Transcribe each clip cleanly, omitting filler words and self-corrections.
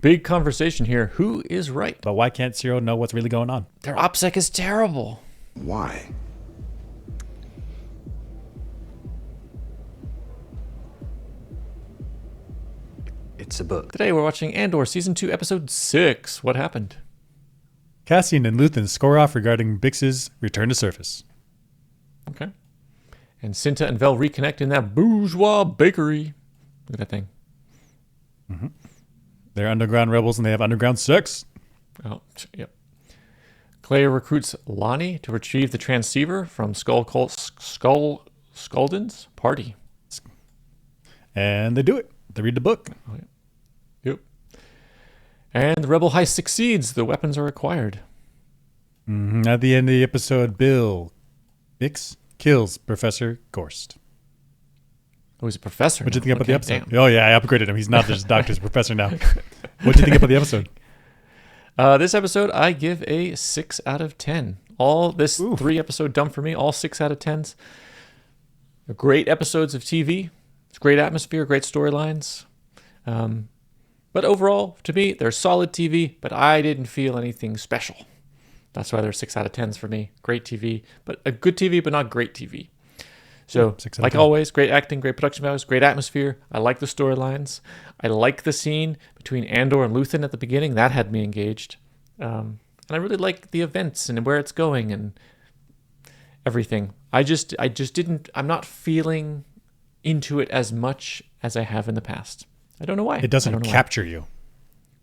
Big conversation here. Who is right? But why can't Zero know what's really going on? Their OPSEC is terrible. Why? It's a book. Today we're watching Andor Season 2, Episode 6. What happened? Cassian and Luthen score off regarding Bix's return to surface. Okay. And Cinta and Vel reconnect in that bourgeois bakery. Look at that thing. Mm-hmm. They're underground rebels and they have underground sex. Oh, yep. Claire recruits Lonnie to retrieve the transceiver from Skulden's party. And they do it. They read the book. Oh, yeah. Yep. And the rebel heist succeeds. The weapons are acquired. Mm-hmm. At the end of the episode, Bix kills Professor Gorst. Oh, he's a professor. What did you think about the episode? Damn. Oh, yeah, I upgraded him. He's not just doctor's professor now. What did you think about the episode? This episode, I give a 6 out of 10. All this 3-episode dump for me, all 6 out of 10s. They're great episodes of TV. It's great atmosphere, great storylines. But overall, to me, they're solid TV, but I didn't feel anything special. That's why they're 6 out of 10s for me. Great TV, but a good TV, but not great TV. So, like always, great acting, great production values, great atmosphere. I like the storylines. I like the scene between Andor and Luthen at the beginning. That had me engaged. And I really like the events and where it's going and everything. I just didn't, I'm not feeling into it as much as I have in the past. I don't know why. It doesn't capture you.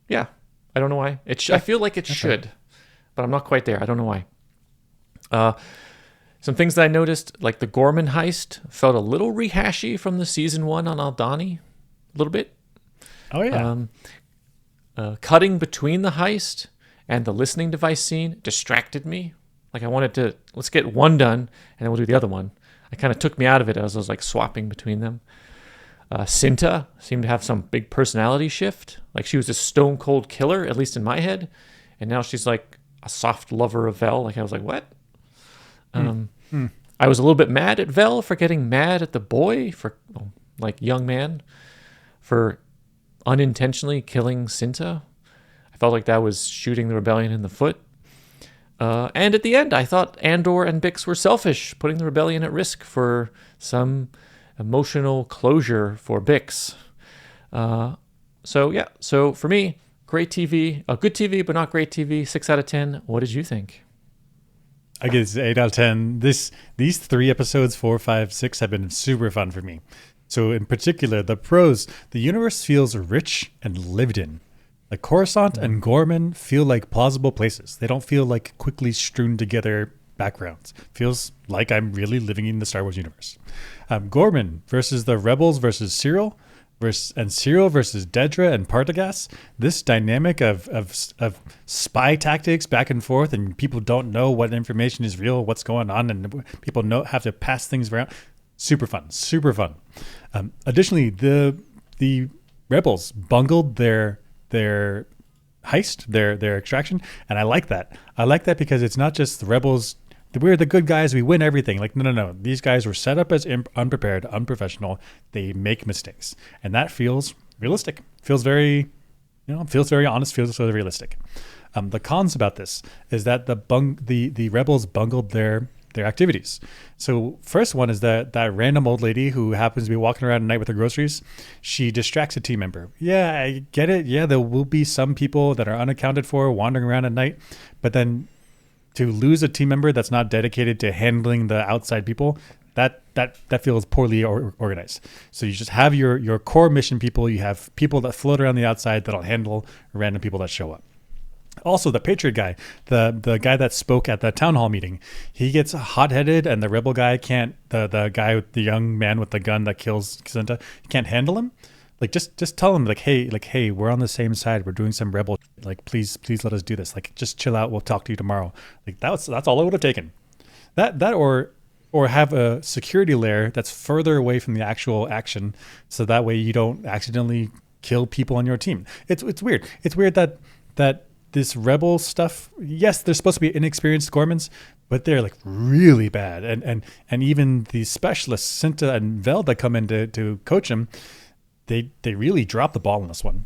Yeah. I don't know why. I feel like it should, but I'm not quite there. I don't know why. Some things that I noticed, like the Gorman heist, felt a little rehashy from the season 1 on Aldhani. A little bit. Oh, yeah. Cutting between the heist and the listening device scene distracted me. Like I wanted to, let's get one done, and then we'll do the other one. It kind of took me out of it as I was like swapping between them. Cinta seemed to have some big personality shift. Like she was a stone cold killer, at least in my head. And now she's like a soft lover of Vel. Like I was like, what? I was a little bit mad at Vel for getting mad at the boy, young man, for unintentionally killing Cinta. I felt like that was shooting the rebellion in the foot. And at the end, I thought Andor and Bix were selfish, putting the rebellion at risk for some emotional closure for Bix. So for me, great TV, a good TV, but not great TV, 6 out of 10. What did you think? I guess 8 out of 10. These 3 episodes, 4, 5, 6, have been super fun for me. So in particular, the pros, the universe feels rich and lived in. Like Coruscant and Gorman feel like plausible places. They don't feel like quickly strewn together backgrounds. Feels like I'm really living in the Star Wars universe. Gorman versus the Rebels versus Cyril, and Cyril versus Dedra and Partagaz. This dynamic of spy tactics back and forth, and people don't know what information is real, what's going on, and people have to pass things around. Super fun. Additionally, the Rebels bungled their heist, their extraction, and I like that. I like that because it's not just the Rebels. We're the good guys. We win everything. Like, no. These guys were set up as unprepared, unprofessional. They make mistakes. And that feels realistic. Feels very honest, feels very realistic. The cons about this is that the Rebels bungled their activities. So first one is that random old lady who happens to be walking around at night with her groceries. She distracts a team member. Yeah, I get it. Yeah, there will be some people that are unaccounted for wandering around at night. But then to lose a team member that's not dedicated to handling the outside people, that feels poorly organized. So you just have your core mission people. You have people that float around the outside that'll handle random people that show up. Also, the Patriot guy, the guy that spoke at the town hall meeting, he gets hot-headed, and the rebel guy can't. The guy with the young man with the gun that kills Cinta, he can't handle him. Like just tell him hey, we're on the same side. We're doing some rebel. Like please let us do this. Like just chill out. We'll talk to you tomorrow. Like that's all I would have taken. That or have a security layer that's further away from the actual action, so that way you don't accidentally kill people on your team. It's weird. It's weird that this rebel stuff. Yes, they're supposed to be inexperienced Gormans, but they're like really bad. And even the specialists, Cinta and Vel, that come in to coach him. They really dropped the ball in this one.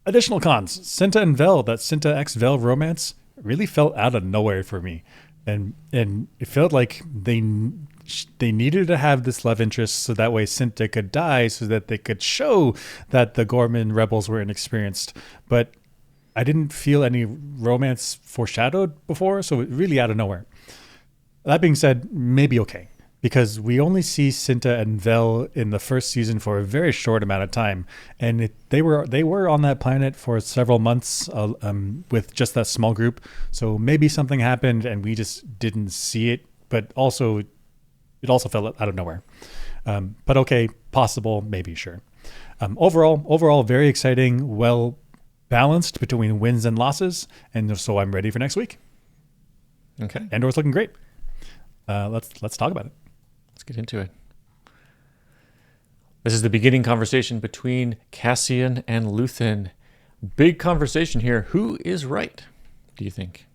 Additional cons: Cinta and Vel, that Cinta X Vel romance really felt out of nowhere for me, and it felt like they needed to have this love interest so that way Cinta could die, so that they could show that the Gorman rebels were inexperienced. But I didn't feel any romance foreshadowed before, so it really out of nowhere. That being said, maybe okay, because we only see Cinta and Vel in the first season for a very short amount of time, and they were on that planet for several months with just that small group. So maybe something happened and we just didn't see it, but also it also felt out of nowhere. But okay, possible, maybe, sure. Overall, very exciting, well balanced between wins and losses, and so I'm ready for next week. Okay. Andor's looking great. Let's talk about it. Let's get into it. This is the beginning conversation between Cassian and Luthen. Big conversation here. Who is right, do you think?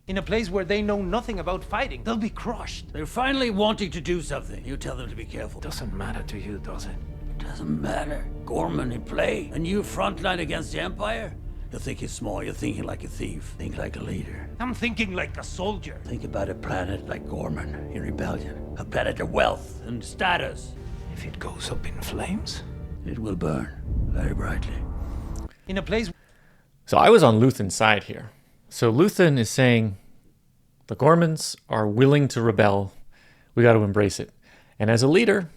In a place where they know nothing about fighting, they'll be crushed. They're finally wanting to do something. You tell them to be careful. Doesn't matter to you, does it? Doesn't matter. Gorman in play. A new front line against the Empire? You're thinking small. You're thinking like a thief. Think like a leader. I'm thinking like a soldier. Think about a planet like Gorman in rebellion. A planet of wealth and status. If it goes up in flames, It will burn very brightly. In a place... So I was on Luthen's side here. So Luthen is saying the Gormans are willing to rebel. We got to embrace it. And as a leader,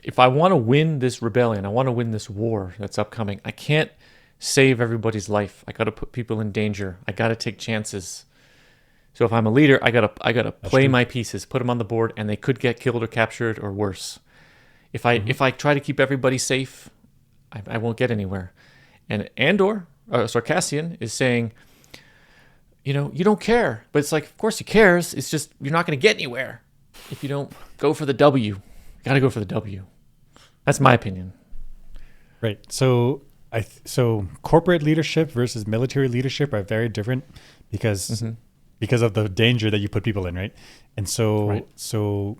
if I want to win this rebellion, I want to win this war that's upcoming, I can't save everybody's life. I got to put people in danger. I got to take chances. So if I'm a leader, I got to play my pieces, put them on the board, and they could get killed or captured or worse. If I try to keep everybody safe, I won't get anywhere. And Cassian is saying, you don't care. But it's like, of course he cares. It's just you're not going to get anywhere if you don't go for the W. You got to go for the W. That's my opinion. Right. So corporate leadership versus military leadership are very different because of the danger that you put people in, right? And so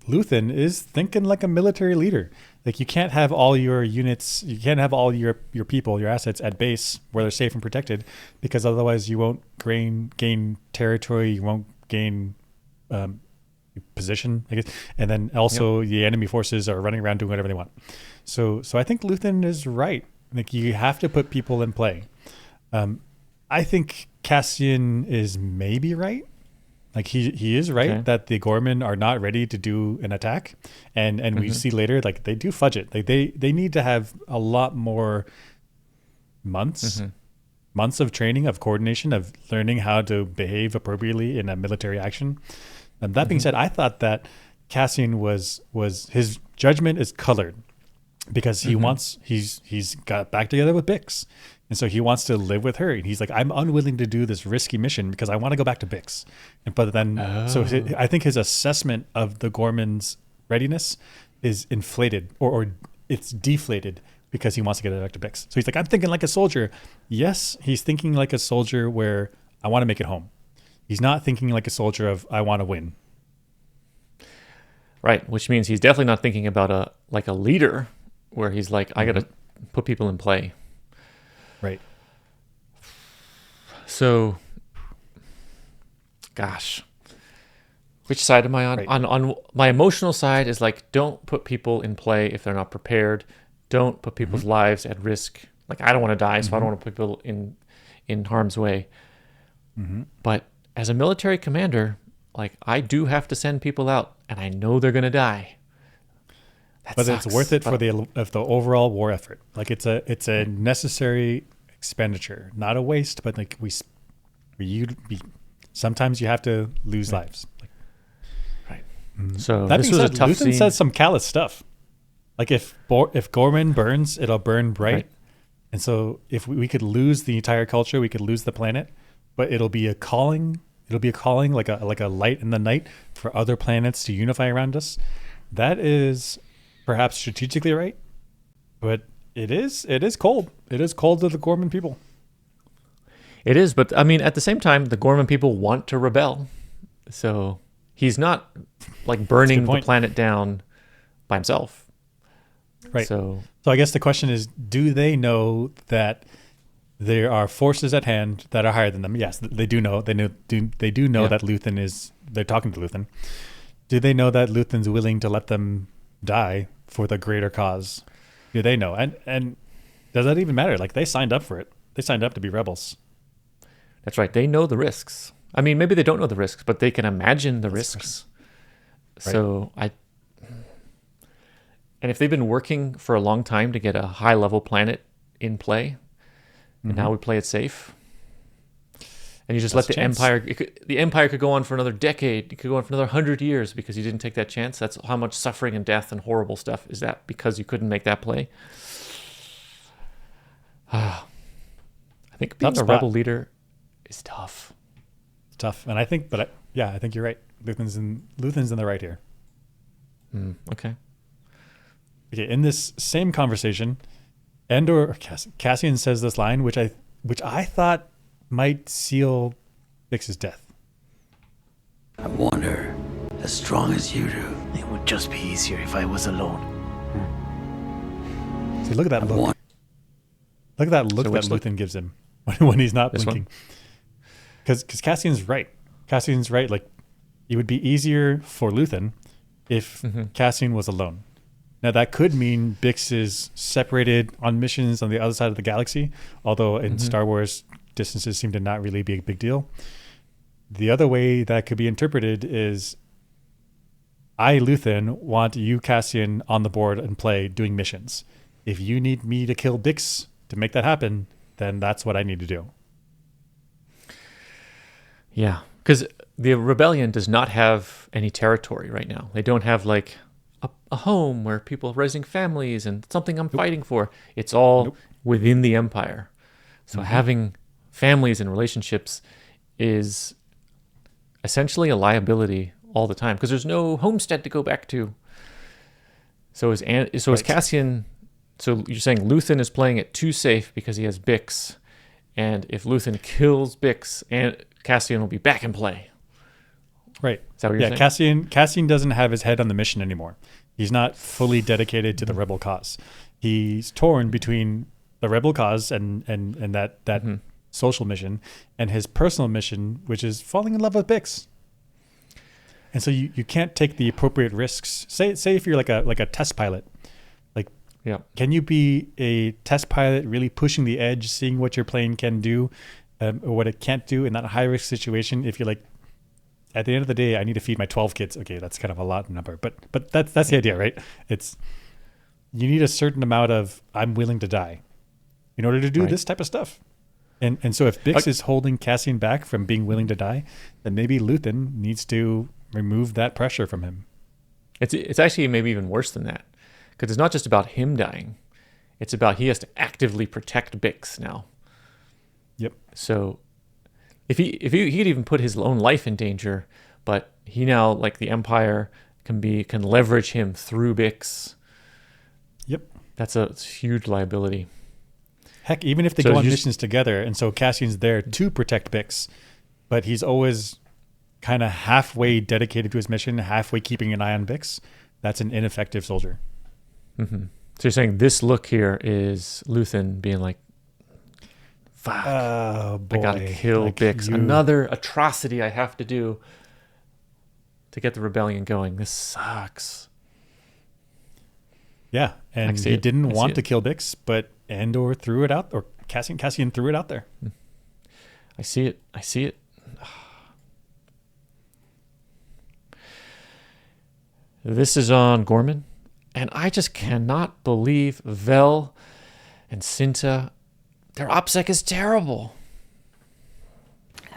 Luthen is thinking like a military leader. Like, you can't have all your units, you can't have all your people, your assets at base where they're safe and protected, because otherwise you won't gain territory, you won't gain position, I guess. And then also the enemy forces are running around doing whatever they want. So I think Luthen is right. Like, you have to put people in play. I think Cassian is maybe right. Like, he is right that the Gorman are not ready to do an attack, and we see later, like, they do fudge it. Like, they need to have a lot more months of training, of coordination, of learning how to behave appropriately in a military action. That being said, I thought that Cassian was his judgment is colored because he's got back together with Bix. And so he wants to live with her. And he's like, I'm unwilling to do this risky mission because I want to go back to Bix. But then, I think his assessment of the Gorman's readiness is inflated or it's deflated because he wants to get back to Bix. So he's like, I'm thinking like a soldier. Yes, he's thinking like a soldier where I want to make it home. He's not thinking like a soldier of I want to win. Right, which means he's definitely not thinking about a leader where he's like, I got to put people in play. Right. So, gosh, which side am I on? Right. On my emotional side is like, don't put people in play if they're not prepared. Don't put people's lives at risk. Like, I don't want to die, so I don't want to put people in harm's way. But as a military commander, like, I do have to send people out, and I know they're going to die. But it's worth it for the overall war effort. Like, it's a necessary expenditure, not a waste. But like sometimes you have to lose lives. Like, right. So that this being was said, a tough Luthen scene. says some callous stuff. Like, if Gorman burns, it'll burn bright. Right. And so if we could lose the entire culture, we could lose the planet, but it'll be a calling. It'll be a calling, like a light in the night for other planets to unify around us. That is perhaps strategically right, but it is cold. It is cold to the Gorman people. It is, but I mean, at the same time, the Gorman people want to rebel. So he's not like burning the planet down by himself. Right. So So I guess the question is, do they know that there are forces at hand that are higher than them? Yes, they do know. They do know Yeah. that Luthen is. They're talking to Luthen. Do they know that Luthen's willing to let them die for the greater cause? Do they know? And does that even matter? Like, they signed up for it. They signed up to be rebels. that's right. They know the risks. I mean, maybe they don't know the risks, but they can imagine the That's risks. Right. So and if they've been working for a long time to get a high level planet in play, and now we play it safe, and you just That's let a chance. the empire could go on for another decade. It could go on for another 100 years because you didn't take that chance. That's how much suffering and death and horrible stuff is that because you couldn't make that play. I think being Tough a spot. rebel leader is tough. It's tough. And I think, I think you're right. Luthen's in the right here. Okay. Okay, in this same conversation, Cassian says this line, which I thought might seal Bix's death. I want her as strong as you do. It would just be easier if I was alone. See, look at that look. want- Look at that look So that which look? Luthen gives him when he's not This one? blinking. Because Cassian's right. Cassian's right. Like, it would be easier for Luthen if Cassian was alone. Now, that could mean Bix is separated on missions on the other side of the galaxy, although in Star Wars, distances seem to not really be a big deal. The other way that could be interpreted is, I, Luthen, want you, Cassian, on the board and play doing missions. If you need me to kill Bix to make that happen, then that's what I need to do. Yeah, because the rebellion does not have any territory right now. They don't have like a home where people are raising families and something I'm fighting for. It's all within the empire. So having families and relationships is essentially a liability all the time because there's no homestead to go back to. So is Cassian? So you're saying Luthen is playing it too safe because he has Bix, and if Luthen kills Bix, and Cassian will be back in play. Right. Is that what you're Yeah, saying? Cassian doesn't have his head on the mission anymore. He's not fully dedicated to the rebel cause. He's torn between the rebel cause and that social mission and his personal mission, which is falling in love with Bix. And so you can't take the appropriate risks. Say if you're like a test pilot, like, Yeah. can you be a test pilot really pushing the edge, seeing what your plane can do or what it can't do in that high risk situation? If you're like, at the end of the day, I need to feed my 12 kids. Okay, that's kind of a lot number, but that's the idea, right? It's, you need a certain amount of I'm willing to die in order to do Right. this type of stuff. And so if Bix is holding Cassian back from being willing to die, then maybe Luthen needs to remove that pressure from him. It's actually maybe even worse than that because it's not just about him dying. It's about he has to actively protect Bix now. Yep. So if he could even put his own life in danger, but he now, like the Empire, can leverage him through Bix. Yep. That's a huge liability. Heck, even if they So go on you missions together, and so Cassian's there to protect Bix, but he's always kind of halfway dedicated to his mission, halfway keeping an eye on Bix, that's an ineffective soldier. So you're saying this look here is Luthen being like, fuck, Oh, boy. I gotta kill Like, Bix. you- Another atrocity I have to do to get the rebellion going. This sucks. Yeah, and see he it. didn't I see want it. to kill Bix, but Andor threw it out, or Cassian threw it out there. I see it. I see it. This is on Gorman, and I just cannot believe Vel and Cinta. Their OPSEC is terrible.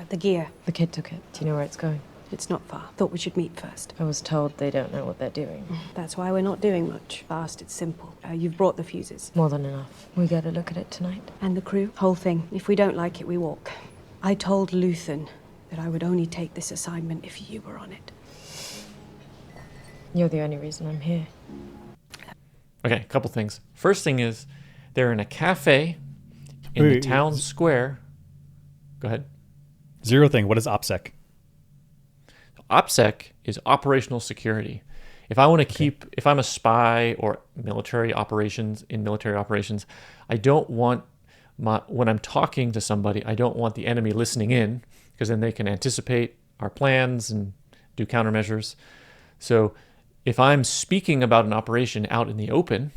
The gear. The kid took it. Do you know where it's going? It's not far. Thought we should meet first. I was told they don't know what they're doing. That's why we're not doing much. Fast, it's simple. You've brought the fuses. More than enough. We get a look at it tonight. And the crew. Whole thing. If we don't like it, we walk. I told Luthen that I would only take this assignment if you were on it. You're the only reason I'm here. Okay, a couple things. First thing is they're in a cafe in the Wait, town square. Go ahead. Zero thing. What is OPSEC? OPSEC is operational security. If I want to keep, if I'm a spy or military operations, I don't want when I'm talking to somebody, I don't want the enemy listening in, because then they can anticipate our plans and do countermeasures. So if I'm speaking about an operation out in the open,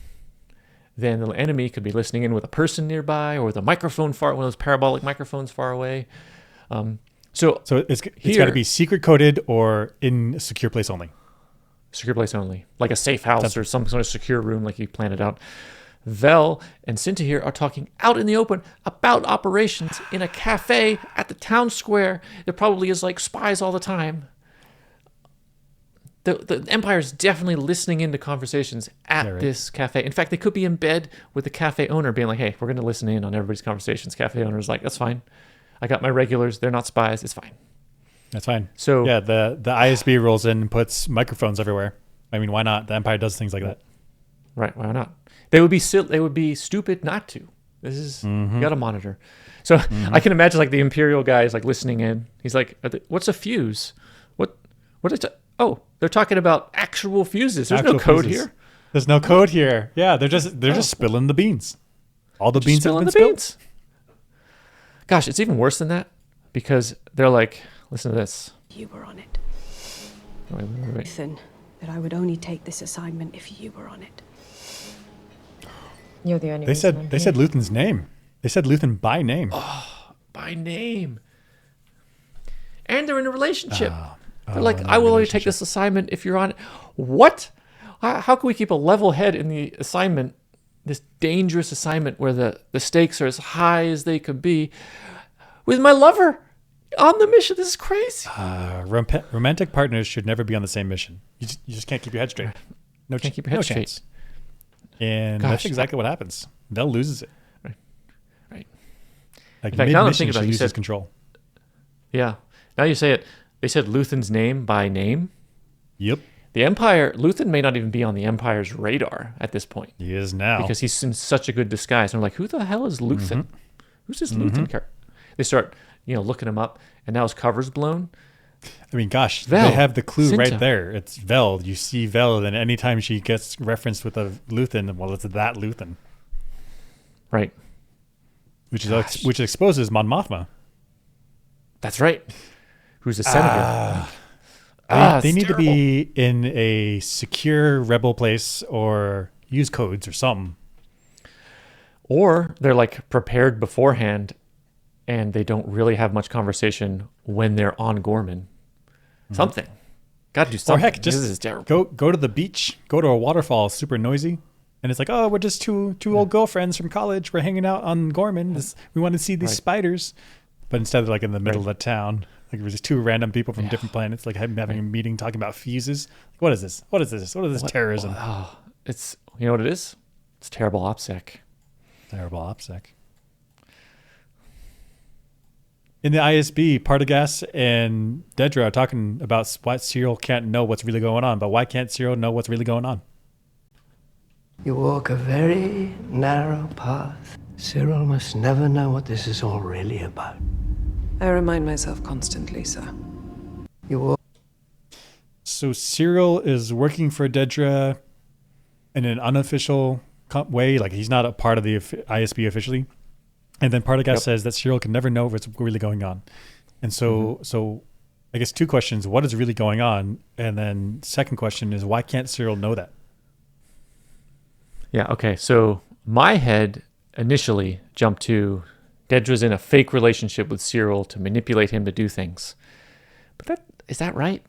then the enemy could be listening in with a person nearby or with a microphone one of those parabolic microphones far away. So it's got to be secret coded or in a secure place only. Secure place only, like a safe house or some sort of secure room like you planned it out. Vel and Cinta here are talking out in the open about operations in a cafe at the town square. There probably is like spies all the time. The Empire is definitely listening into conversations at this cafe. In fact, they could be in bed with the cafe owner being like, hey, we're going to listen in on everybody's conversations. Cafe owner's like, that's fine. I got my regulars. They're not spies. It's fine. That's fine. So yeah, the ISB rolls in and puts microphones everywhere. I mean, why not? The Empire does things like that. Right. Why not? They would be stupid not to. This is you got to monitor. So I can imagine like the Imperial guy is like listening in. He's like, "What's a fuse? What is it? Oh, they're talking about actual fuses. There's no code here. There's no code here. Yeah, they're just spilling the beans. All the beans have been spilled. Gosh, it's even worse than that, because they're like, listen to this. You were on it. Wait. Listen, that I would only take this assignment if you were on it. You're the only They said Luthen's name. They said Luthen by name. Oh, by name. And they're in a relationship. They're like, I will only take this assignment if you're on it. What? How can we keep a level head in the assignment, this dangerous assignment where the stakes are as high as they could be, with my lover on the mission? This is crazy. Romantic partners should never be on the same mission. You just can't keep your head straight. Can't keep your head straight. Chance. And that's exactly what happens. Vel loses it. Right. Like in fact, now I'm thinking about it, you said control. Yeah. Now you say it. They said Luthen's name by name. Yep. The Empire, Luthen may not even be on the Empire's radar at this point. He is now. Because he's in such a good disguise. And I'm like, who the hell is Luthen? Who's this Luthen character? They start, looking him up, and now his cover's blown. I mean, gosh, Vel, they have the clue Cinta. right there. It's Vel. You see Vel, and anytime she gets referenced with a Luthen, well, it's that Luthen. Right. Which exposes Mon Mothma. That's right. Who's a senator. They need to be in a secure rebel place or use codes or something. Or they're like prepared beforehand and they don't really have much conversation when they're on Gorman. Something. Got to do something. Or heck, just this is terrible. go to the beach, go to a waterfall, super noisy. And it's like, oh, we're just two old girlfriends from college. We're hanging out on Gorman. We want to see these spiders. But instead, they're like in the middle of the town. Like it was just two random people from different planets, like having a meeting talking about fuses. Like, what is this? What is this terrorism? It's, you know what it is? It's terrible OPSEC. Terrible OPSEC. In the ISB, Partagaz and Dedra are talking about why Cyril can't know what's really going on. But why can't Cyril know what's really going on? You walk a very narrow path. Cyril must never know what this is all really about. I remind myself constantly, sir. You walk. So Cyril is working for Dedra in an unofficial way, like he's not a part of the ISB officially. And then Partagaz says that Cyril can never know what's really going on. And so I guess two questions. What is really going on? And then second question is, why can't Cyril know that? Yeah, okay. So my head initially jumped to Dedra's in a fake relationship with Cyril to manipulate him to do things. But is that right?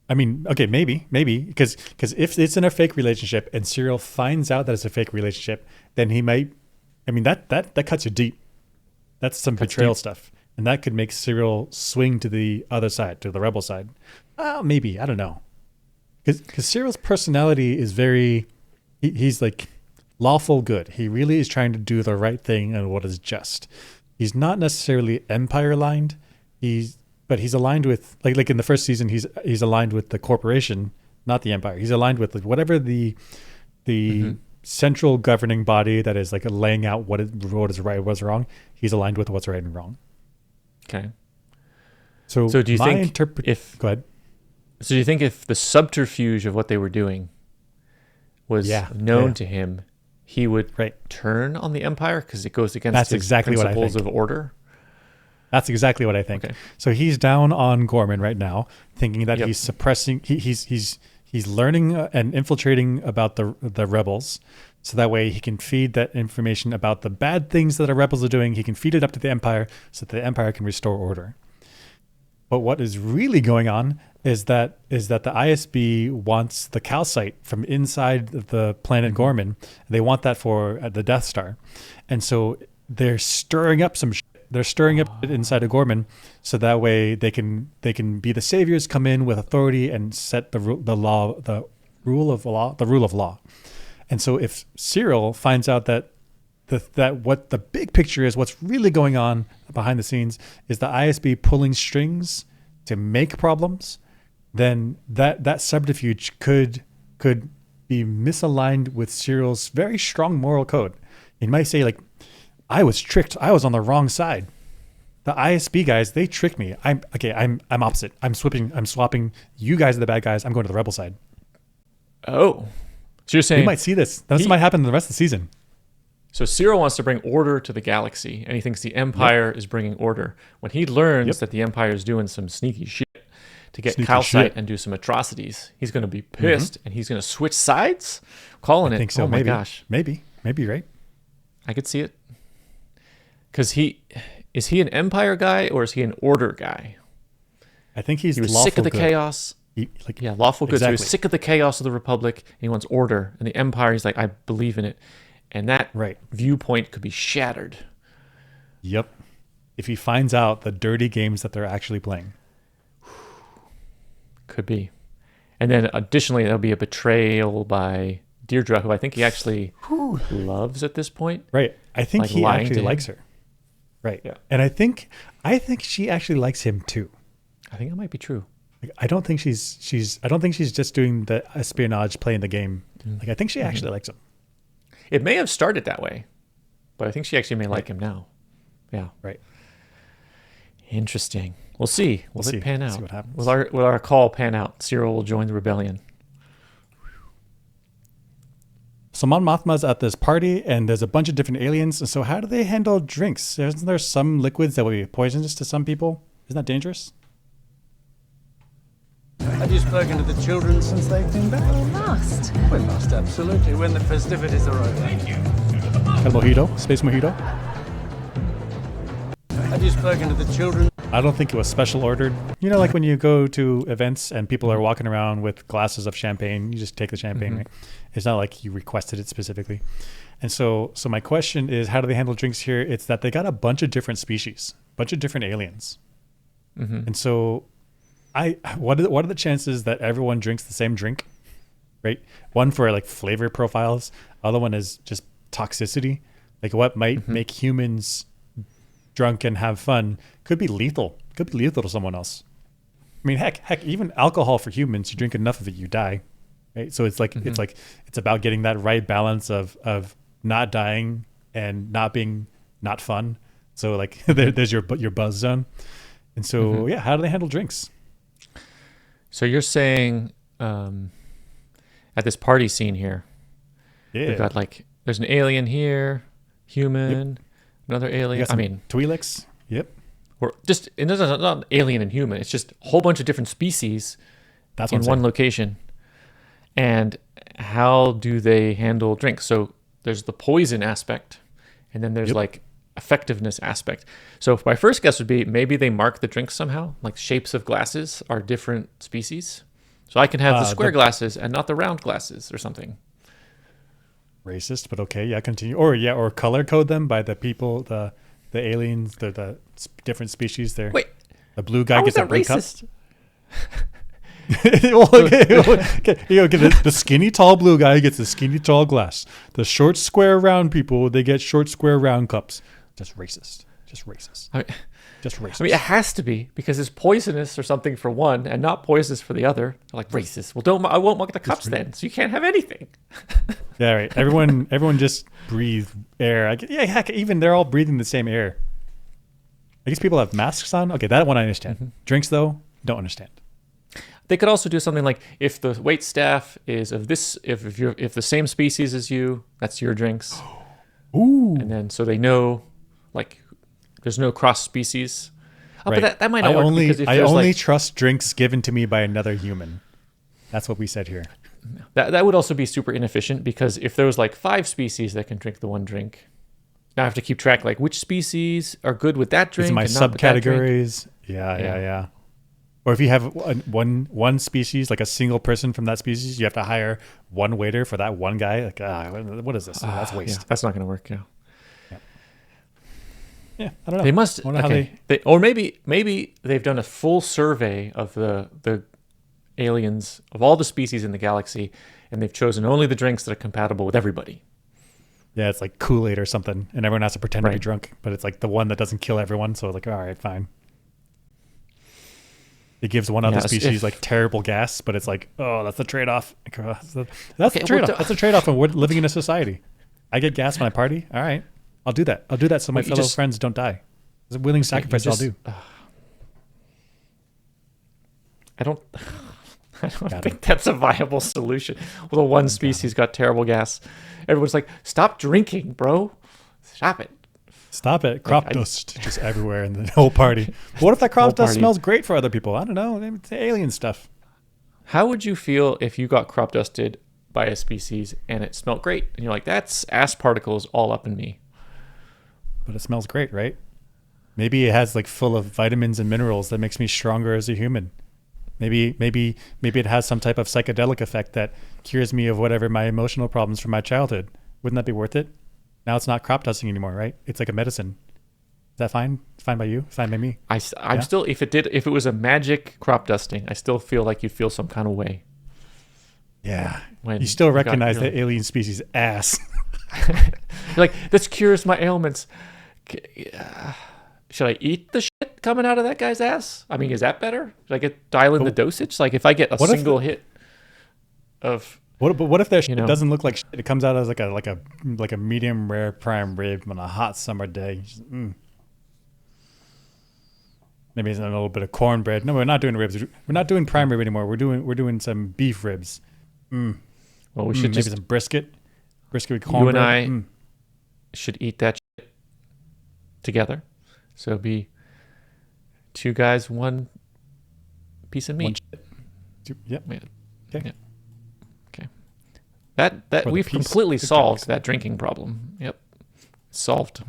I mean, okay, maybe, because if it's in a fake relationship and Cyril finds out that it's a fake relationship, then he might. I mean, that cuts you deep. That's some betrayal stuff, and that could make Cyril swing to the other side, to the rebel side. Maybe, I don't know, because Cyril's personality is very. He's like lawful good. He really is trying to do the right thing and what is just. He's not necessarily Empire aligned. But he's aligned with like in the first season he's aligned with the corporation, not the Empire. He's aligned with whatever the central governing body that is like laying out what is right, what's wrong. He's aligned with what's right and wrong. Okay. So do you think go ahead. So do you think if the subterfuge of what they were doing was known to him, he would turn on the Empire because it goes against his principles of order? That's exactly what I think. Okay. So he's down on Gorman right now, thinking that he's suppressing. He's learning and infiltrating about the rebels, so that way he can feed that information about the bad things that the rebels are doing. He can feed it up to the Empire, so that the Empire can restore order. But what is really going on is that the ISB wants the calcite from inside the planet Gorman. They want that for the Death Star, and so they're stirring up some. They're stirring up inside of Gorman, so that way they can be the saviors, come in with authority and set the rule of law. And so if Cyril finds out that what the big picture is, what's really going on behind the scenes is the ISB pulling strings to make problems, then that subterfuge could be misaligned with Cyril's very strong moral code. He might say, like, I was tricked. I was on the wrong side. The ISB guys, they tricked me. I'm opposite. I'm swapping. You guys are the bad guys. I'm going to the rebel side. Oh. So you're saying we might see this. This might happen in the rest of the season. So Cyril wants to bring order to the galaxy, and he thinks the Empire is bringing order. When he learns that the Empire is doing some sneaky shit to get calcite and do some atrocities, he's going to be pissed, and he's going to switch sides? I think so. Oh my gosh. Maybe, right? I could see it. Because is he an Empire guy or is he an Order guy? I think he was sick of the chaos. Lawful good. Exactly. So he was sick of the chaos of the Republic, and he wants order. And the Empire, he's like, I believe in it. And that viewpoint could be shattered. Yep. If he finds out the dirty games that they're actually playing. Could be. And then additionally, there'll be a betrayal by Deirdre, who I think he actually loves at this point. Right. I think he actually likes her. Right. Yeah. And I think she actually likes him too. I think that might be true. I don't think she's just doing the espionage, playing the game. Like, I think she actually likes him. It may have started that way, but I think she actually may like him now. Yeah. Right. Interesting. We'll see. Will it pan out? See what happens. Will our call pan out? Cyril will join the rebellion. So Mon Mothma's at this party, and there's a bunch of different aliens. And so how do they handle drinks? Isn't there some liquids that would be poisonous to some people? Isn't that dangerous? Have you spoken to the children since they've been back? We must. We must, absolutely, when the festivities are over. Thank you. A mojito? Space mojito? Have you spoken to the children? I don't think it was special ordered. You know, like when you go to events and people are walking around with glasses of champagne, you just take the champagne, right? It's not like you requested it specifically. And so my question is, how do they handle drinks here? It's that they got a bunch of different species, a bunch of different aliens. And so what are the chances that everyone drinks the same drink, right? One for like flavor profiles. Other one is just toxicity. Like what might make humans drunk and have fun could be lethal. Could be lethal to someone else. I mean, heck, even alcohol for humans, you drink enough of it, you die. Right? So it's like it's about getting that right balance of not dying and not being not fun. So like there's your buzz zone. And so how do they handle drinks? So you're saying at this party scene here, we've got there's an alien here, human, another alien. I mean, Twi'leks. Yep. Or just it's not alien and human. It's just a whole bunch of different species in one location. And how do they handle drinks? So there's the poison aspect, and then there's effectiveness aspect. So my first guess would be maybe they mark the drinks somehow, like shapes of glasses are different species. So I can have the square glasses and not the round glasses or something. Racist, but okay, yeah, continue. Or color code them by the people, the aliens, the different species there. Wait, the blue guy gets a blue racist? cup. The skinny tall blue guy gets the skinny tall glass. The short square round people, they get short square round cups. Just racist. Just racist. Just racist. I mean, it has to be because it's poisonous or something for one and not poisonous for the other. They're like racist. Well, I won't mark the cups then, so you can't have anything. Yeah, right. Everyone just breathe air. Heck, even they're all breathing the same air. I guess people have masks on. Okay, that one I understand. Drinks though, don't understand. They could also do something like if the wait staff is of this, if the same species as you, that's your drinks. Ooh. And then so they know, like, there's no cross species. Oh, Right. but that might not work because if I there's only like, trust drinks given to me by another human. That's what we said here. that would also be super inefficient because if there was like 5 species that can drink the one drink, now I have to keep track like which species are good with that drink. It's my and not with that drink. subcategories. Yeah. Or if you have one species, like a single person from that species, you have to hire one waiter for that one guy. Like, what is this? That's waste. Yeah, that's not going to work. Yeah, I don't know. They must. I wonder how Okay. Or maybe they've done a full survey of the aliens of all the species in the galaxy, and they've chosen only the drinks that are compatible with everybody. Yeah, it's like Kool-Aid or something, and everyone has to pretend to be Right. drunk, but it's like the one that doesnn't kill everyone. So like, all right, fine. It gives one other Yes, species if- like terrible gas, but it's like, oh, that's the trade-off. That's the Okay, trade-off. well, That's the trade-off of living in a society. I get gas when I party. All right, I'll do that. I'll do that so my Well, you fellow just- friends don't die. It's a willing sacrifice just- I'll do. I don't Got think that's a viable solution. Well, the one species got terrible gas. Everyone's like, "Stop drinking, bro. Stop it." Stop it. Crop dust just everywhere in the whole party. But what if that crop Whole dust party. smells great for other people? I don't know. Maybe it's alien stuff. How would you feel if you got crop dusted by a species and it smelled great? And you're like, "That's ass particles all up in me." But it smells great, right? Maybe it has like full of vitamins and minerals that makes me stronger as a human. Maybe it has some type of psychedelic effect that cures me of whatever my emotional problems from my childhood. Wouldn't that be worth it? Now it's not crop dusting anymore, right? It's like a medicine. Is that fine? Fine by you? Fine by me? I'm still, if it was a magic crop dusting, I still feel like you'd feel some kind of way. Yeah. When You still you got recognize your- the alien species ass. You're like, this cures my ailments. Should I eat the shit coming out of that guy's ass? I mean, is that better? Should I dial in the dosage? Like, if I get a What if single hit of, What if that shit know. doesn't look like shit? It comes out as like a medium rare prime rib on a hot summer day. Just, Maybe it's a little bit of cornbread. No, we're not doing ribs. We're not doing prime rib anymore. We're doing some beef ribs. well, we should Maybe just, some brisket with you cornbread. and I should eat that shit together. So it'd be 2 guys, 1 piece of meat. Yep. Yeah. Okay. Yeah. Okay. That For the we've peace completely of the solved galaxy. that drinking problem. Yep. Solved.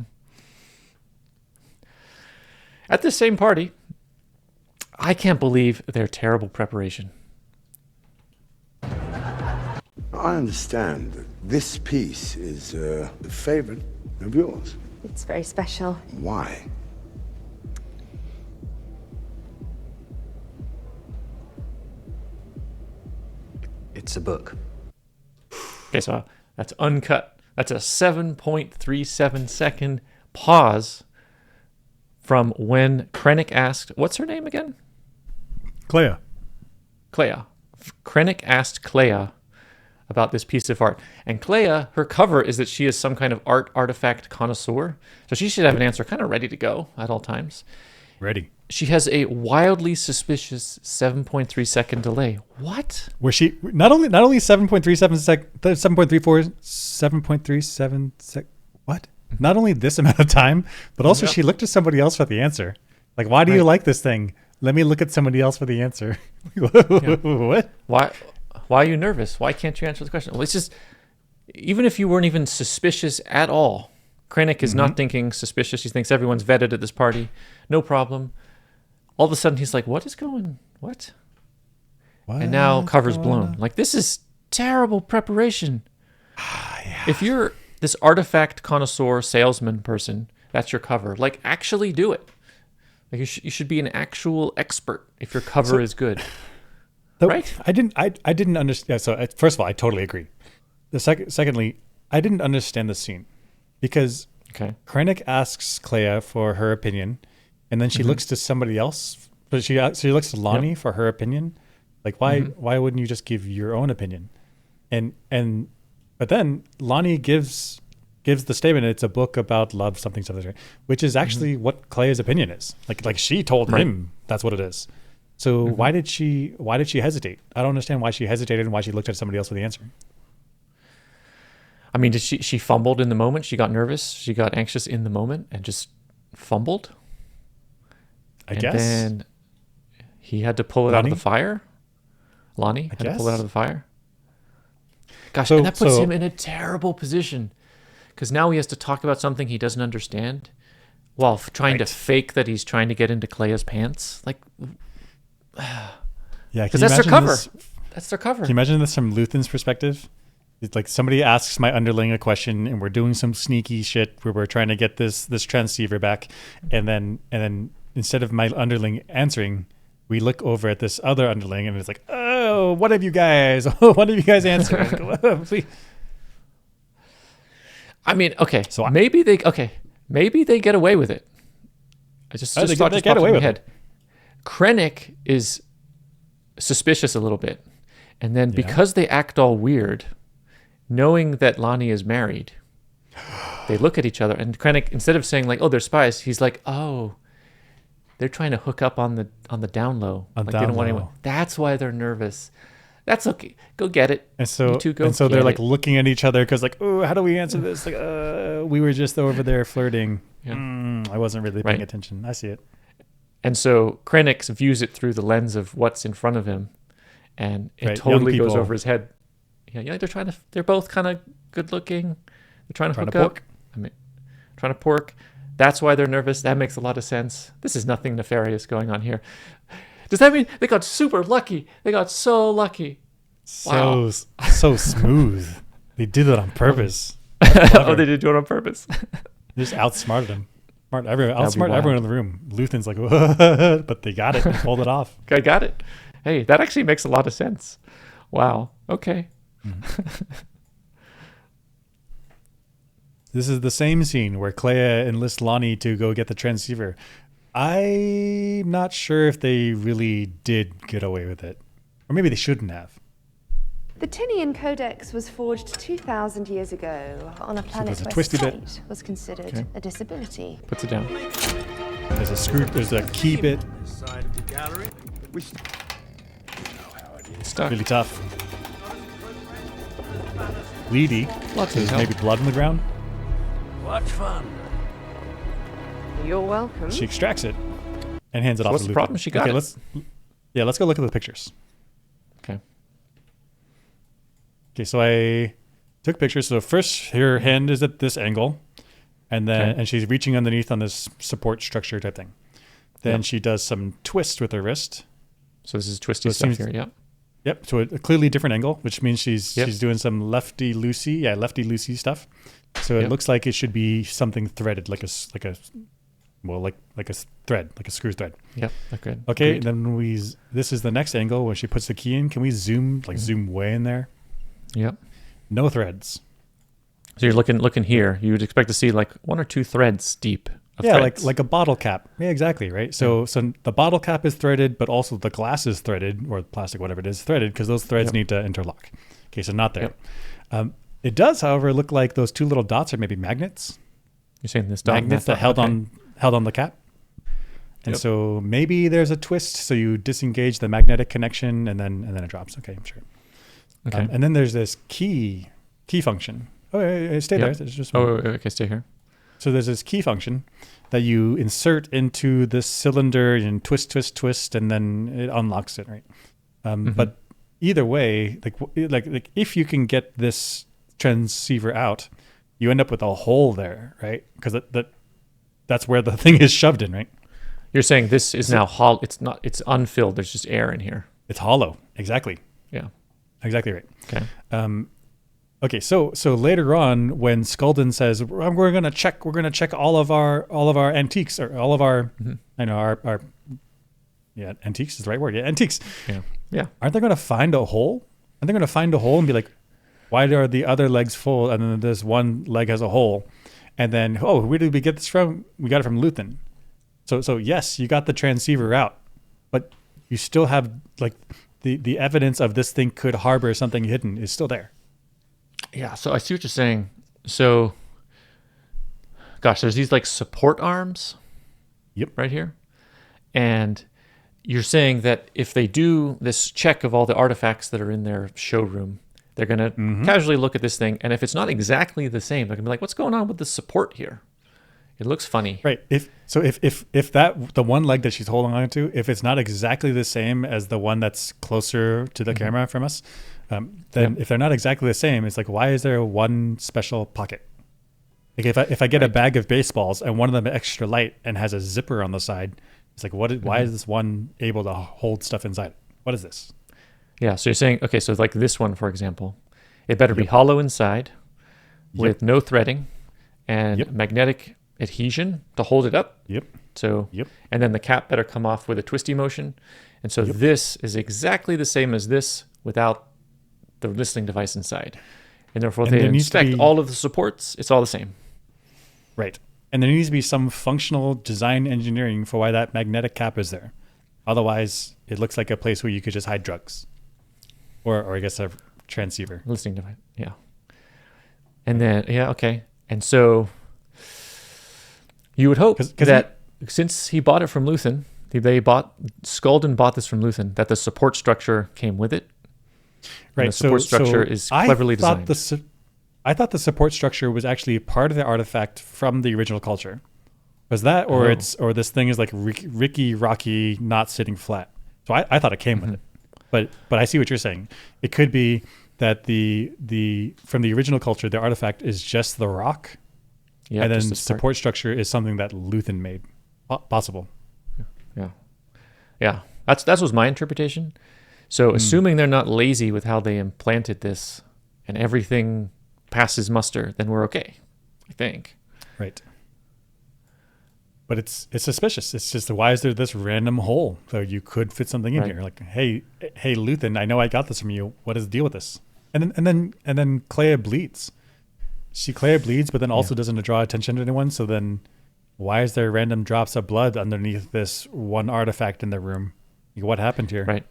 At the same party, I can't believe their terrible preparation. I understand that this piece is a favorite of yours. It's very special. Why? It's a book. Okay, so that's uncut. That's a 7.37 second pause from when Krennic asked, what's her name again? Clea. Clea. Krennic asked Clea about this piece of art. And Clea, her cover is that she is some kind of art artifact connoisseur. So she should have an answer kind of ready to go at all times. Ready. She has a wildly suspicious 7.3 second delay. What? Where she not only 7.37 7.34 7.37 sec. What? Not only this amount of time, but also Yep. she looked at somebody else for the answer. Like, why do you like this thing? Let me look at somebody else for the answer. What? Why are you nervous? Why can't you answer the question? Well, it's just, even if you weren't even suspicious at all, Krennic is not thinking suspicious. He thinks everyone's vetted at this party. No problem. All of a sudden, he's like, what? And now cover's blown. Like, this is terrible preparation. If you're this artifact connoisseur salesman person, that's your cover. Like, actually do it. Like, you should be an actual expert if your cover is good. Right? I didn't understand. So first of all, I totally agree. Secondly, I didn't understand the scene because Krennic asks Clea for her opinion, and then she looks to somebody else. But she looks to Lonnie for her opinion. Like, why wouldn't you just give your own opinion? But then Lonnie gives the statement. It's a book about love, something, which is actually what Clea's opinion is. Like she told him that's what it is. So why did she hesitate? I don't understand why she hesitated and why she looked at somebody else for the answer. I mean, she fumbled in the moment? She got nervous? She got anxious in the moment and just fumbled? I guess. And then he had to pull it out of the fire? Lonnie had to pull it out of the fire? Gosh, and that puts him in a terrible position. Because now he has to talk about something he doesn't understand while trying to fake that he's trying to get into Clea's pants. Like, yeah, because that's their cover. That's their cover. Can you imagine this from Luthen's perspective? It's like somebody asks my underling a question, and we're doing some sneaky shit where we're trying to get this transceiver back, and then instead of my underling answering, we look over at this other underling, and it's like, oh, what have you guys? What have you guys answered? Please. I mean, okay, so maybe they get away with it. I just thought they get away with it. Krennic is suspicious a little bit, and then because they act all weird, knowing that Lonnie is married, they look at each other, and Krennic, instead of saying like, "Oh, they're spies," he's like, "Oh, they're trying to hook up on the down low. Like they don't want anyone." That's why they're nervous. That's okay. Go get it. And so, you two go so they're like it. looking at each other because like, oh, how do we answer this? Like, we were just over there flirting. Yeah. I wasn't really paying attention. I see it. And so Krennic views it through the lens of what's in front of him, and it totally goes over his head. Yeah, they're both kind of good looking. They're trying to hook up. I mean, trying to pork. That's why they're nervous. That makes a lot of sense. This is nothing nefarious going on here. Does that mean they got super lucky? They got so lucky. So smooth. They did it on purpose. Oh, they did do it on purpose. They just outsmarted him. Outsmart everyone in the room. Luthen's like, what? But they got it. They pulled it off. I got it. Hey, that actually makes a lot of sense. Wow. Okay. This is the same scene where Clea enlists Lonnie to go get the transceiver. I'm not sure if they really did get away with it. Or maybe they shouldn't have. The Tinian Codex was forged 2,000 years ago on a planet where sight was considered a disability. Puts it down. There's a screw. There's a key bit. Stuck. Really tough. Bleedy. There's maybe blood on the ground. What fun. You're welcome. She extracts it and hands it off to Luthen. What's the problem? She got it. Let's go look at the pictures. Okay, so I took pictures. So first, her hand is at this angle, and then and she's reaching underneath on this support structure type thing. Then she does some twist with her wrist. So this is twisty stuff here. Yep. Yep. So a clearly different angle, which means she's doing some lefty loosey stuff. So it looks like it should be something threaded, like a thread, like a screw thread. Yep. Okay. Okay. And then this is the next angle where she puts the key in. Can we zoom way in there? Yep. No threads. So you're looking here. You would expect to see like one or two threads deep. Like a bottle cap. Yeah, exactly. Right. So the bottle cap is threaded, but also the glass is threaded, or plastic, whatever it is, threaded, because those threads need to interlock. Okay, so not there. Yep. It does, however, look like those two little dots are maybe magnets. You're saying this dot magnets that held on the cap. And so maybe there's a twist, so you disengage the magnetic connection, and then it drops. Okay, I'm sure. Okay. And then there's this key function. Oh, stay there. There's just okay, stay here. So there's this key function that you insert into this cylinder and twist, and then it unlocks it, right? But either way, like if you can get this transceiver out, you end up with a hole there, right? Because that's where the thing is shoved in, right? You're saying this is now hollow. It's unfilled. There's just air in here. It's hollow. Exactly. Yeah. Exactly right. Okay. Okay. So later on, when Skulden says we're gonna check all of our antiques, or all of our our antiques is the right word. Yeah, antiques. Yeah. Aren't they gonna find a hole? Aren't they gonna find a hole and be like, why are the other legs full and then this one leg has a hole? And then, where did we get this from? We got it from Luthen. So yes, you got the transceiver out, but you still have like the evidence of this thing could harbor something hidden is still there. Yeah, so I see what you're saying. So, gosh, there's these like support arms. Yep. Right here. And you're saying that if they do this check of all the artifacts that are in their showroom, they're going to casually look at this thing, and if it's not exactly the same, they're going to be like, what's going on with the support here? It looks funny. Right. If that the one leg that she's holding on to, if it's not exactly the same as the one that's closer to the camera from us, then if they're not exactly the same, it's like, why is there one special pocket? Like if I get a bag of baseballs and one of them extra light and has a zipper on the side, it's like, why is this one able to hold stuff inside? What is this? Yeah, so you're saying, okay, so like this one, for example, it better be hollow inside with no threading and magnetic adhesion to hold it up. So, and then the cap better come off with a twisty motion. And so this is exactly the same as this without the listening device inside. And therefore, if they inspect all of the supports, it's all the same. Right. And there needs to be some functional design engineering for why that magnetic cap is there. Otherwise, it looks like a place where you could just hide drugs. Or I guess a transceiver. Listening device, yeah. And then, okay. And so you would hope that since he bought it from Luthen, Skulden bought this from Luthen, that the support structure came with it. Right. And the support structure is cleverly designed. I thought the support structure was actually part of the artifact from the original culture. Was that, or or this thing is like Ricky Rocky not sitting flat? So I thought it came with it. But I see what you're saying. It could be that the from the original culture, the artifact is just the rock, and then the support structure is something that Luthen made possible. Yeah. That was my interpretation. So assuming they're not lazy with how they implanted this, and everything passes muster, then we're okay, I think. Right. But it's suspicious. It's just, why is there this random hole? So you could fit something in here. Like, hey, Luthen, I know I got this from you. What is the deal with this? And then Clea bleeds. Clea bleeds, but then also doesn't draw attention to anyone. So then, why is there random drops of blood underneath this one artifact in the room? Like, what happened here? Right.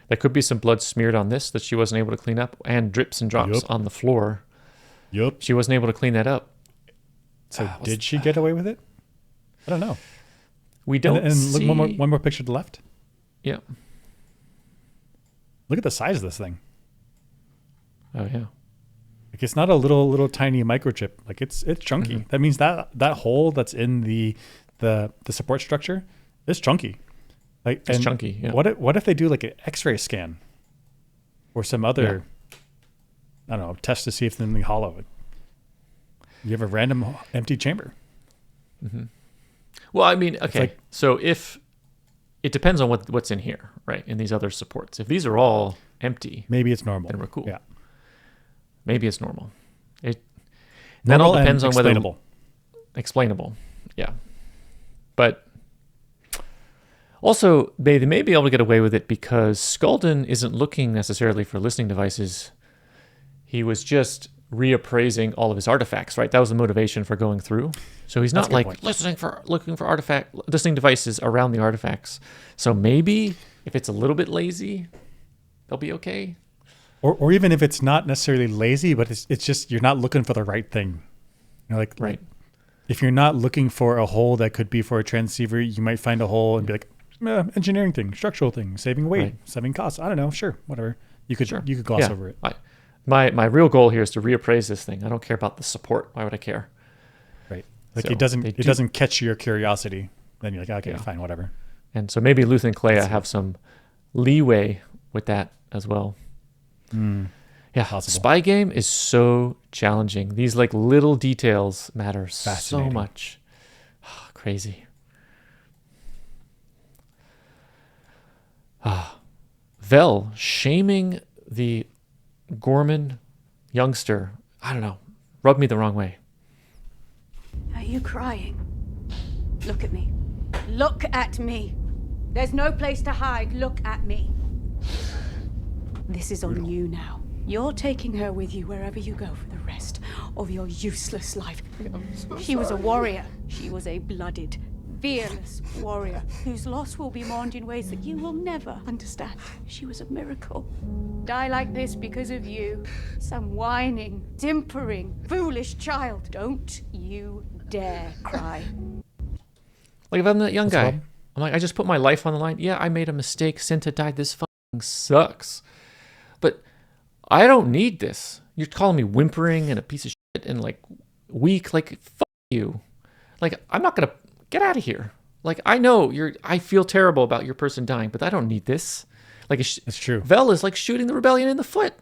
There could be some blood smeared on this that she wasn't able to clean up, and drips and drops on the floor. She wasn't able to clean that up. So did she get away with it? I don't know. We don't and look, one more picture to the left. Yeah. Look at the size of this thing. Oh yeah. Like, it's not a little tiny microchip. Like, it's chunky. That means that hole that's in the support structure is chunky. Like, it's chunky. Yeah. What if they do like an X-ray scan or some other I don't know, test to see if something hollow. You have a random empty chamber. Well, I mean, okay. So if it depends on what's in here, right? In these other supports. If these are all empty, maybe it's normal. Then we're cool. Yeah. Maybe it's normal. That all depends on whether explainable. Yeah. But also, they may be able to get away with it because Skulden isn't looking necessarily for listening devices. He was just reappraising all of his artifacts, right? That was the motivation for going through. So he's not like looking for listening devices around the artifacts. So maybe if it's a little bit lazy, they'll be okay. Or even if it's not necessarily lazy, but it's just you're not looking for the right thing. You know, like if you're not looking for a hole that could be for a transceiver, you might find a hole and be like, engineering thing, structural thing, saving weight, saving costs. I don't know. Sure, whatever. You could gloss over it. My real goal here is to reappraise this thing. I don't care about the support. Why would I care? Right. Like, so it doesn't catch your curiosity. Then you're like, okay, fine, whatever. And so maybe Luthen and Clea have some leeway with that as well. Yeah, possible. Spy game is so challenging. These like little details matter so much. Crazy. Vel shaming the Gorman youngster, I don't know, rubbed me the wrong way. Are you crying? Look at me. Look at me. There's no place to hide. Look at me. This is on you now. You're taking her with you wherever you go for the rest of your useless life. She was a warrior. She was a blooded, fearless warrior whose loss will be mourned in ways that you will never understand. She was a miracle. Die like this because of you. Some whining, dimpering, foolish child. Don't you dare cry. Like if I'm that young guy, I'm like, I just put my life on the line. Yeah, I made a mistake. Cinta died. This fucking sucks. But I don't need this. You're calling me whimpering and a piece of shit and like weak. Like, fuck you. Like, I'm not going to get out of here. Like, I know I feel terrible about your person dying, but I don't need this. Like, it's true. Vel is like shooting the rebellion in the foot.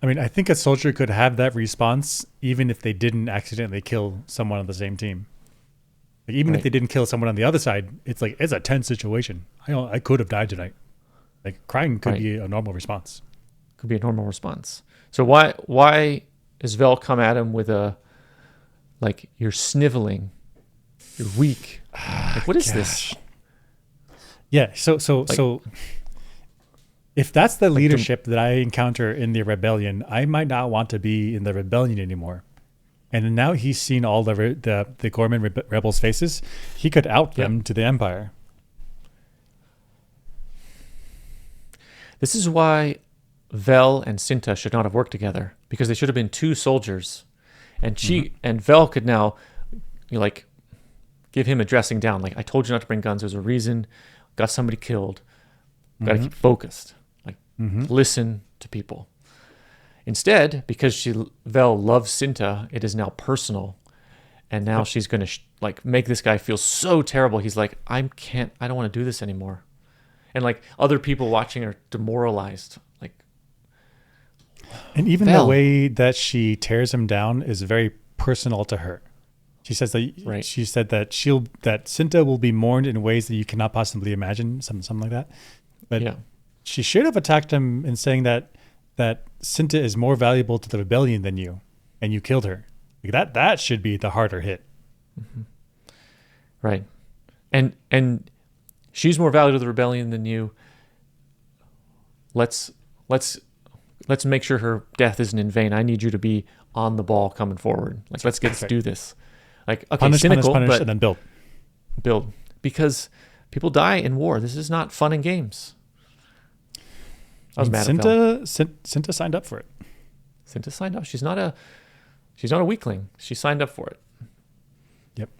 I mean, I think a soldier could have that response even if they didn't accidentally kill someone on the same team. Like, even if they didn't kill someone on the other side, it's like, it's a tense situation. I could have died tonight. Like, crying could be a normal response. Could be a normal response. So why does Vel come at him with a, like, you're sniveling, you're weak. Like, what is this? Yeah, so if that's the leadership that I encounter in the rebellion, I might not want to be in the rebellion anymore. And now he's seen all the Gorman rebels' faces. He could out them to the Empire. This is why Vel and Cinta should not have worked together, because they should have been two soldiers, and and Vel could now, like, give him a dressing down. Like, I told you not to bring guns. There's a reason. Got somebody killed. Got to keep focused. Like, listen to people. Instead, because Vel loves Cinta, it is now personal, and now she's going to like make this guy feel so terrible. He's like, I don't want to do this anymore, and like other people watching are demoralized. Like, and even the way that she tears him down is very personal to her. She says that she said that that Cinta will be mourned in ways that you cannot possibly imagine, something like that. But she should have attacked him in saying that Cinta is more valuable to the rebellion than you, and you killed her. Like that should be the harder hit. Right. And she's more valuable to the rebellion than you. Let's make sure her death isn't in vain. I need you to be on the ball coming forward. Like, let's do this. Like, okay, punish, cynical, punish, but and then build. Because people die in war. This is not fun and games. I was mad at Vel. Cinta signed up for it. Cinta signed up. She's not a weakling. She signed up for it. Yep.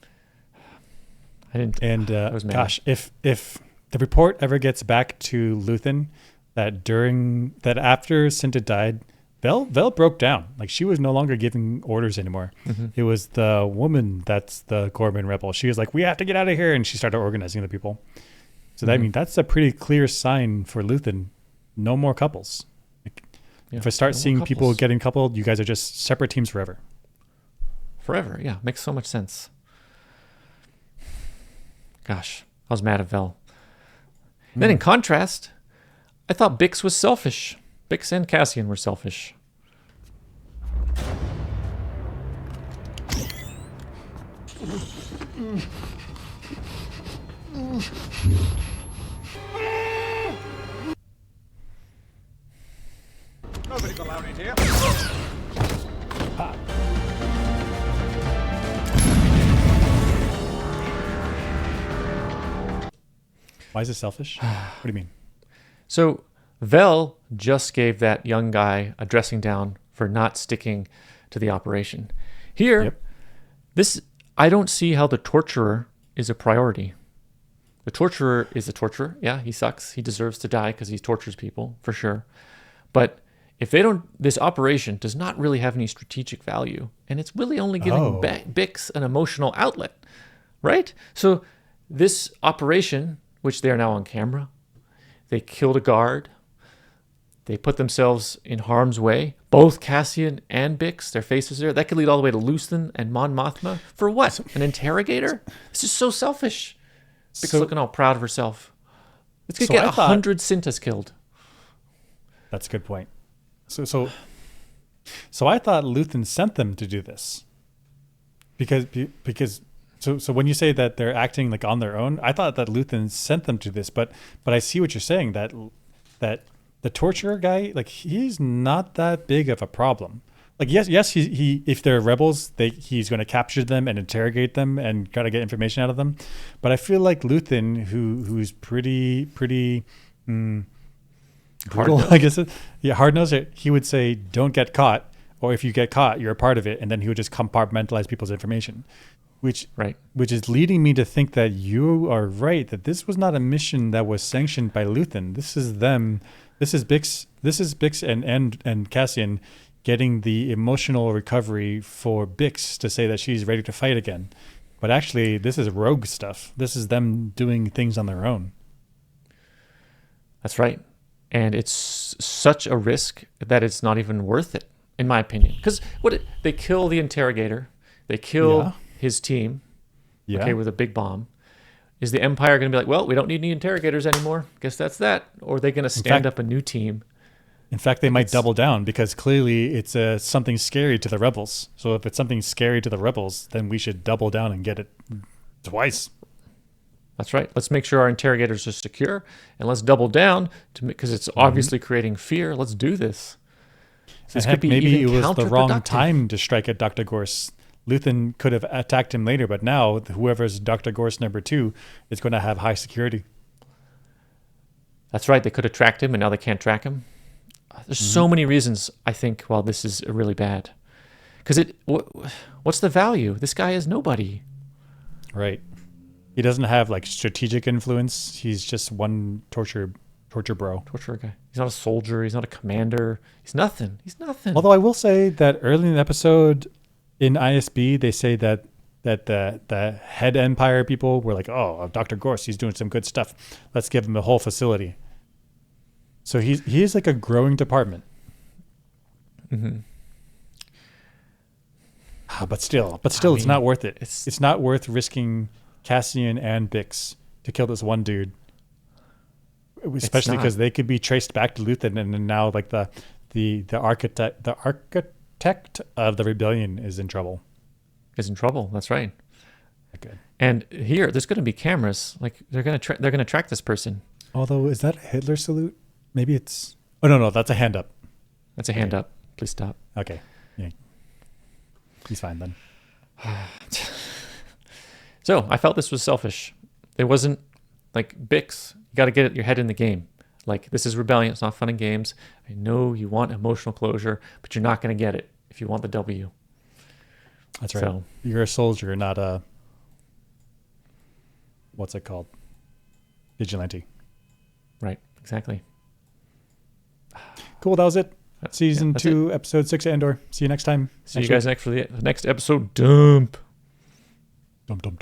I didn't. And I was mad. Gosh, if the report ever gets back to Luthen that after Cinta died, Vel broke down. Like, she was no longer giving orders anymore. It was the woman that's the Gorman rebel. She was like, we have to get out of here, and she started organizing the people. So that's a pretty clear sign for Luthen. No more couples. Like, if I start seeing people getting coupled, you guys are just separate teams forever. Forever, yeah. Makes so much sense. Gosh, I was mad at Vel. Then in contrast, I thought Bix was selfish. Bix and Cassian were selfish. Nobody's allowed in here. Why is it selfish? What do you mean? So Vel just gave that young guy a dressing down for not sticking to the operation. Here, I don't see how the torturer is a priority. The torturer is a torturer. Yeah, he sucks. He deserves to die because he tortures people, for sure. But if they don't, this operation does not really have any strategic value, and it's really only giving Bix an emotional outlet, right? So this operation, which they are now on camera, they killed a guard. They put themselves in harm's way. Both Cassian and Bix, their faces there. That could lead all the way to Luthen and Mon Mothma. For what? An interrogator? This is so selfish. Bix looking all proud of herself. Let's get 100 Cintas killed. That's a good point. So I thought Luthen sent them to do this. Because So when you say that they're acting like on their own, I thought that Luthen sent them to this, but I see what you're saying, that the torturer guy, like, he's not that big of a problem. Like, yes, he if they're rebels, he's going to capture them and interrogate them and try to get information out of them. But I feel like Luthen, who's pretty brutal, I guess. Hard-nosed. He would say, "Don't get caught," or if you get caught, you're a part of it, and then he would just compartmentalize people's information. which Right. which is leading me to think that you are right, that this was not a mission that was sanctioned by Luthen. This is them. This is Bix and Cassian getting the emotional recovery for Bix to say that she's ready to fight again. But actually, this is rogue stuff. This is them doing things on their own. That's right. And it's such a risk that it's not even worth it, in my opinion. Because they kill the interrogator, they kill his team, okay, with a big bomb. Is the Empire going to be like, well, we don't need any interrogators anymore? Guess that's that. Or are they going to stand up a new team? In fact, they might double down because clearly it's something scary to the rebels. So if it's something scary to the rebels, then we should double down and get it twice. That's right. Let's make sure our interrogators are secure, and let's double down because it's obviously creating fear. Let's do this. So this could be maybe it even was the wrong counterproductive. time to strike at Dr. Gorse. Luthen could have attacked him later, but now whoever's Dr. Gorse number 2 is going to have high security. That's right. They could have tracked him, and now they can't track him. There's so many reasons, I think, why this is really bad. Because what's the value? This guy is nobody. Right. He doesn't have like strategic influence. He's just one torture bro. Torture guy. He's not a soldier. He's not a commander. He's nothing. He's nothing. Although I will say that early in the episode in ISB, they say that the head Empire people were like, oh, Dr. Gorse, he's doing some good stuff. Let's give him a whole facility. So he is like a growing department. Mm-hmm. But still, it's not worth it. It's not worth risking Cassian and Bix to kill this one dude. Especially because they could be traced back to Luthen, and then now like the architect of the rebellion is in trouble. That's right. Good. And here, there's going to be cameras. Like they're going to track this person. Although, is that a Hitler salute? Maybe it's. Oh no, that's a hand up. That's a hand up. Please stop. Okay. Yeah. He's fine then. So I felt this was selfish. It wasn't like Bix. You got to get your head in the game. Like, this is rebellion. It's not fun and games. I know you want emotional closure, but you're not going to get it if you want the W. That's right. So, you're a soldier, not a, what's it called? Vigilante. Right. Exactly. Cool. That was it. Season 2, episode 6, Andor. See you next time. See you guys next for the next episode. Dump. Dump.